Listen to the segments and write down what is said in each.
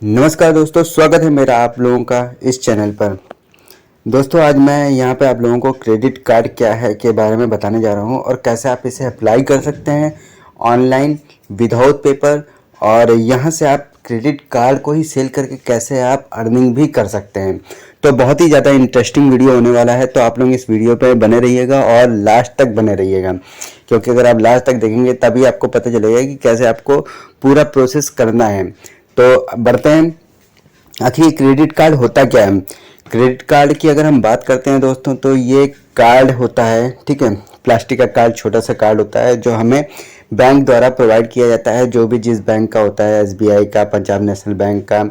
नमस्कार दोस्तों, स्वागत है मेरा आप लोगों का इस चैनल पर। दोस्तों आज मैं यहाँ पे आप लोगों को क्रेडिट कार्ड क्या है के बारे में बताने जा रहा हूँ और कैसे आप इसे अप्लाई कर सकते हैं ऑनलाइन विदाउट पेपर। और यहाँ से आप क्रेडिट कार्ड को ही सेल करके कैसे आप अर्निंग भी कर सकते हैं। तो बहुत ही ज़्यादा इंटरेस्टिंग वीडियो होने वाला है, तो आप लोग इस वीडियो पे बने रहिएगा और लास्ट तक बने रहिएगा, क्योंकि अगर आप लास्ट तक देखेंगे तभी आपको पता चलेगा कि कैसे आपको पूरा प्रोसेस करना है। तो बढ़ते हैं। आखिर क्रेडिट कार्ड होता क्या है। क्रेडिट कार्ड की अगर हम बात करते हैं दोस्तों, तो ये कार्ड होता है, ठीक है, प्लास्टिक का कार्ड, छोटा सा कार्ड होता है जो हमें बैंक द्वारा प्रोवाइड किया जाता है। जो भी जिस बैंक का होता है, एसबीआई का, पंजाब नेशनल बैंक का,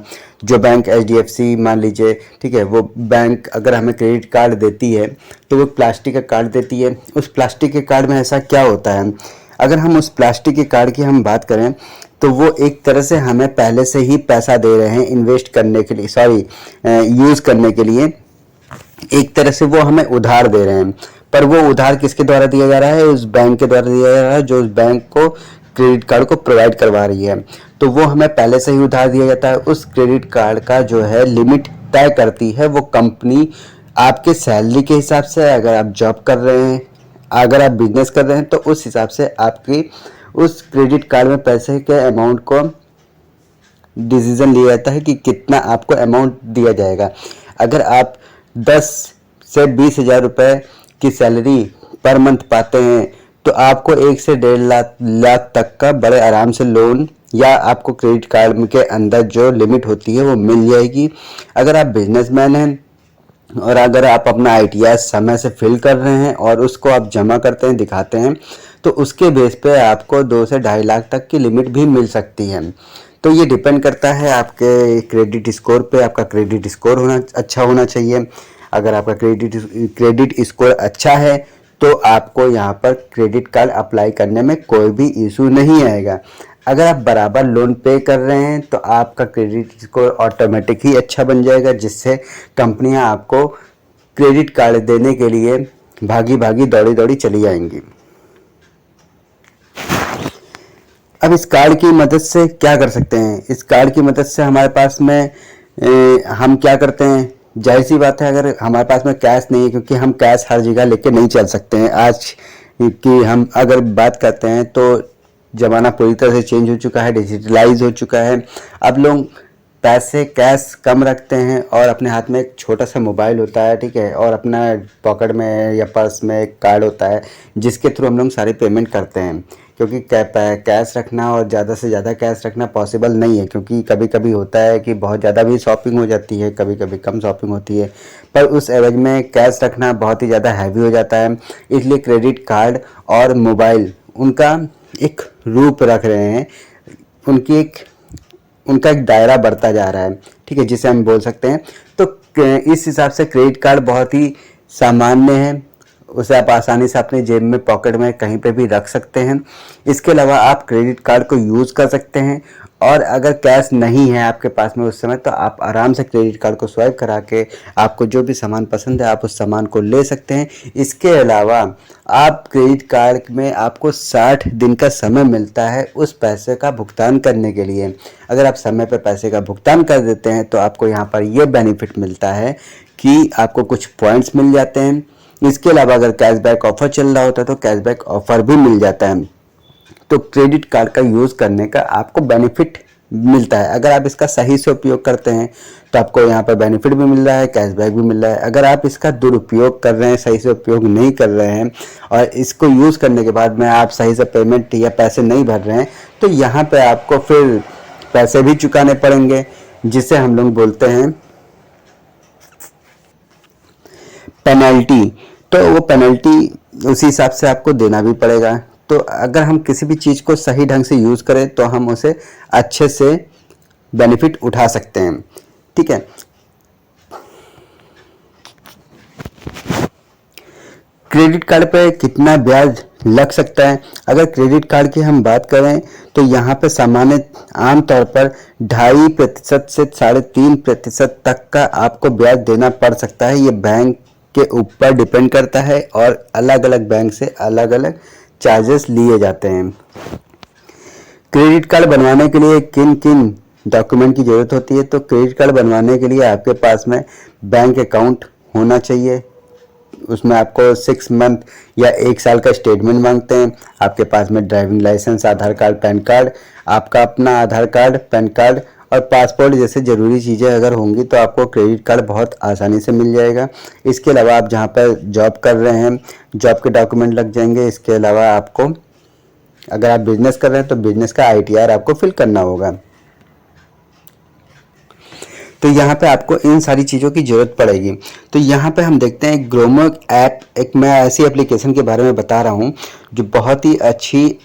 जो बैंक एचडीएफसी मान लीजिए, ठीक है, वो बैंक अगर हमें क्रेडिट कार्ड देती है तो वो प्लास्टिक का कार्ड देती है। उस प्लास्टिक के कार्ड में ऐसा क्या होता है, अगर हम उस प्लास्टिक के कार्ड की हम बात करें तो वो एक तरह से हमें पहले से ही पैसा दे रहे हैं इन्वेस्ट करने के लिए, यूज़ करने के लिए। एक तरह से वो हमें उधार दे रहे हैं, पर वो उधार किसके द्वारा दिया जा रहा है, उस बैंक के द्वारा दिया जा रहा है जो उस बैंक को क्रेडिट कार्ड को प्रोवाइड करवा रही है। तो वो हमें पहले से ही उधार दिया जाता है। उस क्रेडिट कार्ड का जो है लिमिट तय करती है वो कंपनी आपके सैलरी के हिसाब से। अगर आप जॉब कर रहे हैं, अगर आप बिजनेस कर रहे हैं, तो उस हिसाब से आपकी उस क्रेडिट कार्ड में पैसे के अमाउंट को डिसीजन लिया जाता है कि कितना आपको अमाउंट दिया जाएगा। अगर आप 10 से 20 हज़ार रुपये की सैलरी पर मंथ पाते हैं तो आपको 1 से 1.5 लाख तक का बड़े आराम से लोन या आपको क्रेडिट कार्ड के अंदर जो लिमिट होती है वो मिल जाएगी। अगर आप बिजनेसमैन हैं और अगर आप अपना आईटीआर समय से फिल कर रहे हैं और उसको आप जमा करते हैं, दिखाते हैं, तो उसके बेस पे आपको 2 से 2.5 लाख तक की लिमिट भी मिल सकती है। तो ये डिपेंड करता है आपके क्रेडिट स्कोर पे। आपका क्रेडिट स्कोर अच्छा होना चाहिए। अगर आपका क्रेडिट स्कोर अच्छा है तो आपको यहाँ पर क्रेडिट कार्ड अप्लाई करने में कोई भी इशू नहीं आएगा। अगर आप बराबर लोन पे कर रहे हैं तो आपका क्रेडिट स्कोर ऑटोमेटिक ही अच्छा बन जाएगा, जिससे कंपनियां आपको क्रेडिट कार्ड देने के लिए भागी भागी दौड़ी दौड़ी चली आएंगी। अब इस कार्ड की मदद से क्या कर सकते हैं। इस कार्ड की मदद से हमारे पास में हम क्या करते हैं, जाहिर सी बात है, अगर हमारे पास में कैश नहीं है, क्योंकि हम कैश हर जगह लेके नहीं चल सकते हैं। आज की हम अगर बात करते हैं तो ज़माना पूरी तरह से चेंज हो चुका है, डिजिटलाइज हो चुका है। अब लोग पैसे कैश कम रखते हैं और अपने हाथ में एक छोटा सा मोबाइल होता है, ठीक है, और अपना पॉकेट में या पर्स में एक कार्ड होता है जिसके थ्रू हम लोग सारी पेमेंट करते हैं। क्योंकि कैश रखना और ज़्यादा से ज़्यादा कैश रखना पॉसिबल नहीं है, क्योंकि कभी कभी होता है कि बहुत ज़्यादा भी शॉपिंग हो जाती है, कभी कभी कम शॉपिंग होती है, पर उस एवज में कैश रखना बहुत ही ज़्यादा हैवी हो जाता है। इसलिए क्रेडिट कार्ड और मोबाइल उनका एक रूप रख रहे हैं, उनका एक दायरा बढ़ता जा रहा है, ठीक है, जिसे हम बोल सकते हैं। तो इस हिसाब से क्रेडिट कार्ड बहुत ही सामान्य है। उसे आप आसानी से अपने जेब में, पॉकेट में, कहीं पे भी रख सकते हैं। इसके अलावा आप क्रेडिट कार्ड को यूज़ कर सकते हैं, और अगर कैश नहीं है आपके पास में उस समय, तो आप आराम से क्रेडिट कार्ड को स्वाइप करा के आपको जो भी सामान पसंद है आप उस सामान को ले सकते हैं। इसके अलावा आप क्रेडिट कार्ड में आपको 60 दिन का समय मिलता है उस पैसे का भुगतान करने के लिए। अगर आप समय पर पैसे का भुगतान कर देते हैं तो आपको यहाँ पर यह बेनिफिट मिलता है कि आपको कुछ पॉइंट्स मिल जाते हैं। इसके अलावा अगर कैशबैक ऑफर चल रहा होता है तो कैशबैक ऑफर भी मिल जाता है। तो क्रेडिट कार्ड का यूज़ करने का आपको बेनिफिट मिलता है। अगर आप इसका सही से उपयोग करते हैं तो आपको यहाँ पर बेनिफिट भी मिल रहा है, कैशबैक भी मिल रहा है। अगर आप इसका दुरुपयोग कर रहे हैं, सही से उपयोग नहीं कर रहे हैं, और इसको यूज़ करने के बाद में आप सही से पेमेंट या पैसे नहीं भर रहे हैं, तो यहाँ पे आपको फिर पैसे भी चुकाने पड़ेंगे, जिसे हम लोग बोलते हैं पेनल्टी। तो वो पेनल्टी उसी हिसाब से आपको देना भी पड़ेगा। तो अगर हम किसी भी चीज़ को सही ढंग से यूज़ करें तो हम उसे अच्छे से बेनिफिट उठा सकते हैं, ठीक है। क्रेडिट कार्ड पे कितना ब्याज लग सकता है। अगर क्रेडिट कार्ड की हम बात करें तो यहाँ पे सामान्य आमतौर पर 2.5% से 3.5% तक का आपको ब्याज देना पड़ सकता है। ये बैंक के ऊपर डिपेंड करता है और अलग अलग बैंक से अलग अलग चार्जेस लिए जाते हैं। क्रेडिट कार्ड बनवाने के लिए किन किन डॉक्यूमेंट की ज़रूरत होती है। तो क्रेडिट कार्ड बनवाने के लिए आपके पास में बैंक अकाउंट होना चाहिए। उसमें आपको 6 मंथ या 1 साल का स्टेटमेंट मांगते हैं। आपके पास में ड्राइविंग लाइसेंस, आधार कार्ड, पैन कार्ड, आपका अपना आधार कार्ड, पैन कार्ड और पासपोर्ट जैसे ज़रूरी चीज़ें अगर होंगी तो आपको क्रेडिट कार्ड बहुत आसानी से मिल जाएगा। इसके अलावा आप जहाँ पर जॉब कर रहे हैं, जॉब के डॉक्यूमेंट लग जाएंगे। इसके अलावा आपको अगर आप बिजनेस कर रहे हैं तो बिजनेस का ITR आपको फिल करना होगा। तो यहाँ पे आपको इन सारी चीज़ों की ज़रूरत पड़ेगी। तो यहाँ पे हम देखते हैं ग्रोमो ऐप, एक मैं ऐसी एप्लीकेशन के बारे में बता रहा हूँ जो बहुत ही अच्छी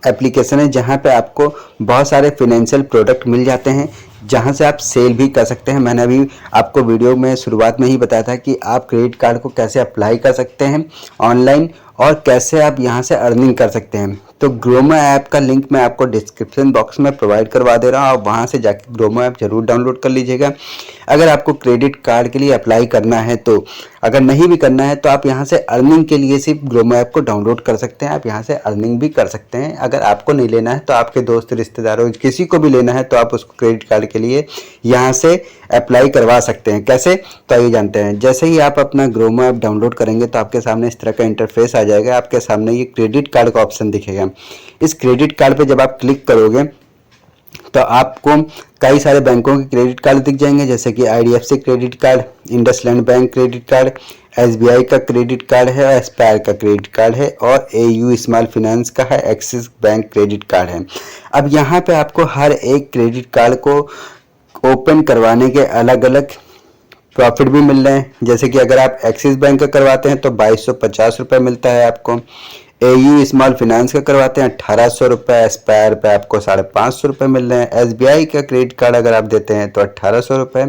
एप्लीकेशन है, जहाँ पे आपको बहुत सारे फिनेंशियल प्रोडक्ट मिल जाते हैं, जहाँ से आप सेल भी कर सकते हैं। मैंने अभी आपको वीडियो में शुरुआत में ही बताया था कि आप क्रेडिट कार्ड को कैसे अप्लाई कर सकते हैं ऑनलाइन और कैसे आप यहाँ से अर्निंग कर सकते हैं। तो ग्रोमो ऐप का लिंक मैं आपको डिस्क्रिप्शन बॉक्स में प्रोवाइड करवा दे रहा हूँ। आप वहाँ से जाके ग्रोमो ऐप जरूर डाउनलोड कर लीजिएगा। अगर आपको क्रेडिट कार्ड के लिए अप्लाई करना है तो, अगर नहीं भी करना है तो आप यहाँ से अर्निंग के लिए सिर्फ ग्रोमो ऐप को डाउनलोड कर सकते हैं। आप यहाँ से अर्निंग भी कर सकते हैं। अगर आपको नहीं लेना है तो आपके दोस्त, रिश्तेदारों, किसी को भी लेना है तो आप उसको क्रेडिट कार्ड के लिए यहाँ से अप्लाई करवा सकते हैं। कैसे, तो आइए जानते हैं। जैसे ही आप अपना ग्रोमो ऐप डाउनलोड करेंगे तो आपके सामने इस तरह का इंटरफेस आ जाएगा। आपके सामने ये क्रेडिट कार्ड का ऑप्शन दिखेगा। इस क्रेडिट कार्ड पे जब आप क्लिक करोगे तो आपको कई सारे बैंकों के क्रेडिट कार्ड दिख जाएंगे, जैसे कि IDFC credit card, IndusInd bank credit card, SBI का क्रेडिट कार्ड है, एस्पायर का क्रेडिट कार्ड है और AU स्मॉल फाइनेंस का है, एक्सिस बैंक क्रेडिट कार्ड है। अब यहाँ पे आपको हर एक क्रेडिट कार्ड को ओपन करवाने के अलग अलग प्रॉफिट भी मिल रहे हैं। जैसे कि अगर आप एक्सिस बैंक का करवाते हैं तो 2250 रुपये मिलता है आपको। AU स्मॉल फाइनेंस का करवाते हैं 1800 रुपये। एस्पायर पे आपको 550 रुपये मिल रहे हैं। SBI का क्रेडिट कार्ड अगर आप देते हैं तो 1800 रुपये।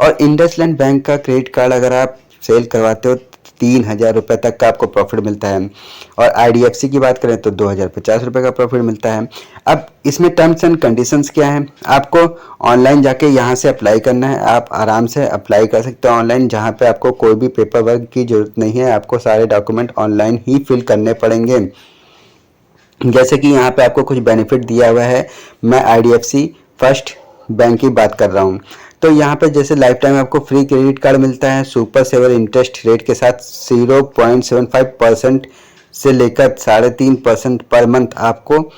और इंडसलैंड बैंक का क्रेडिट कार्ड अगर आप सेल करवाते हो 3000 रुपये तक का आपको प्रॉफिट मिलता है। और IDFC की बात करें तो 2050 रुपये का प्रॉफिट मिलता है। अब इसमें टर्म्स एंड कंडीशंस क्या हैं, आपको ऑनलाइन जाके यहाँ से अप्लाई करना है। आप आराम से अप्लाई कर सकते हो ऑनलाइन, जहाँ पे आपको कोई भी पेपर वर्क की जरूरत नहीं है। आपको सारे डॉक्यूमेंट ऑनलाइन ही फिल करने पड़ेंगे। जैसे कि यहाँ पे आपको कुछ बेनिफिट दिया हुआ है। मैं IDFC फर्स्ट बैंक की बात कर रहा हूँ। तो यहाँ पे जैसे लाइफ टाइम आपको फ्री क्रेडिट कार्ड मिलता है सुपर सेवर इंटरेस्ट रेट के साथ। 0.75% से लेकर 3.5% पर मंथ आपको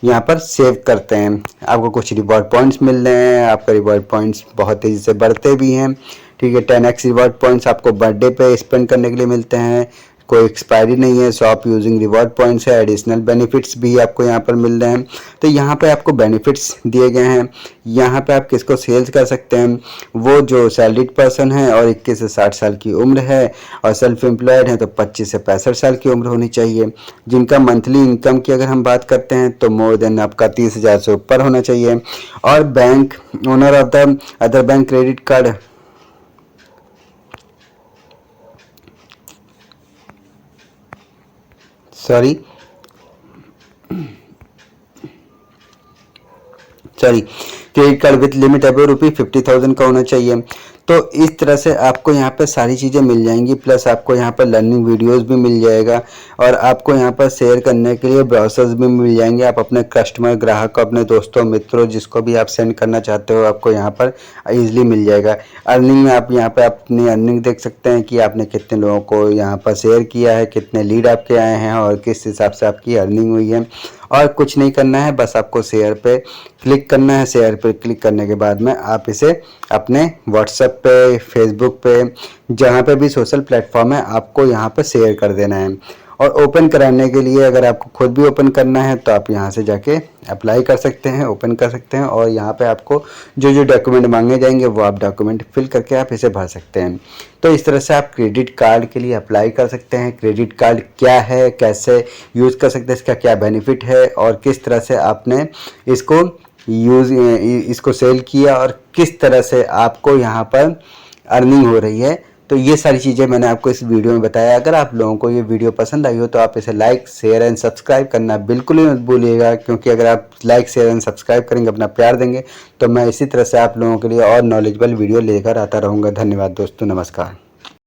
यहाँ पर सेव करते हैं। आपको कुछ रिवॉर्ड पॉइंट्स मिल रहे हैं। आपका रिवॉर्ड पॉइंट्स बहुत तेज़ी से बढ़ते भी हैं। ठीक है, 10x रिवॉर्ड पॉइंट्स आपको बर्थडे पे स्पेंड करने के लिए मिलते हैं। कोई एक्सपायरी नहीं है। शॉप यूजिंग रिवॉर्ड पॉइंट्स है। एडिशनल बेनिफिट्स भी आपको यहाँ पर मिल रहे हैं। तो यहाँ पे आपको बेनिफिट्स दिए गए हैं। यहाँ पे आप किसको सेल्स कर सकते हैं, वो जो सैलरीड पर्सन है और 21 से 60 साल की उम्र है और सेल्फ एम्प्लॉयड है तो 25 से 65 साल की उम्र होनी चाहिए। जिनका मंथली इनकम की अगर हम बात करते हैं तो मोर देन आपका 30,000 से ऊपर होना चाहिए। और bank owner of the other bank credit card sorry credit card with limit above ₹50,000 का होना चाहिए। तो इस तरह से आपको यहाँ पर सारी चीज़ें मिल जाएंगी। प्लस आपको यहाँ पर लर्निंग वीडियोस भी मिल जाएगा और आपको यहाँ पर शेयर करने के लिए ब्राउजर्स भी मिल जाएंगे। आप अपने कस्टमर, ग्राहक को, अपने दोस्तों, मित्रों, जिसको भी आप सेंड करना चाहते हो आपको यहाँ पर ईजिली मिल जाएगा। अर्निंग में आप यहाँ पर अपनी अर्निंग देख सकते हैं कि आपने कितने लोगों को यहाँ पर शेयर किया है, कितने लीड आपके आए हैं और किस हिसाब से आपकी अर्निंग हुई है। और कुछ नहीं करना है, बस आपको शेयर पे क्लिक करना है। शेयर पे क्लिक करने के बाद में आप इसे अपने व्हाट्सएप पे, फेसबुक पे, जहाँ पे भी सोशल प्लेटफॉर्म है आपको यहाँ पर शेयर कर देना है। और ओपन कराने के लिए अगर आपको खुद भी ओपन करना है तो आप यहाँ से जाके अप्लाई कर सकते हैं, ओपन कर सकते हैं। और यहाँ पे आपको जो जो डॉक्यूमेंट मांगे जाएंगे वो आप डॉक्यूमेंट फिल करके आप इसे भर सकते हैं। तो इस तरह से आप क्रेडिट कार्ड के लिए अप्लाई कर सकते हैं। क्रेडिट कार्ड क्या है, कैसे यूज़ कर सकते हैं, इसका क्या बेनिफिट है और किस तरह से आपने इसको सेल किया और किस तरह से आपको यहाँ पर अर्निंग हो रही है। तो ये सारी चीज़ें मैंने आपको इस वीडियो में बताया। अगर आप लोगों को ये वीडियो पसंद आई हो तो आप इसे लाइक, शेयर एंड सब्सक्राइब करना बिल्कुल ही मत भूलिएगा, क्योंकि अगर आप लाइक, शेयर एंड सब्सक्राइब करेंगे, अपना प्यार देंगे, तो मैं इसी तरह से आप लोगों के लिए और नॉलेजेबल वीडियो लेकर आता रहूँगा। धन्यवाद दोस्तों, नमस्कार।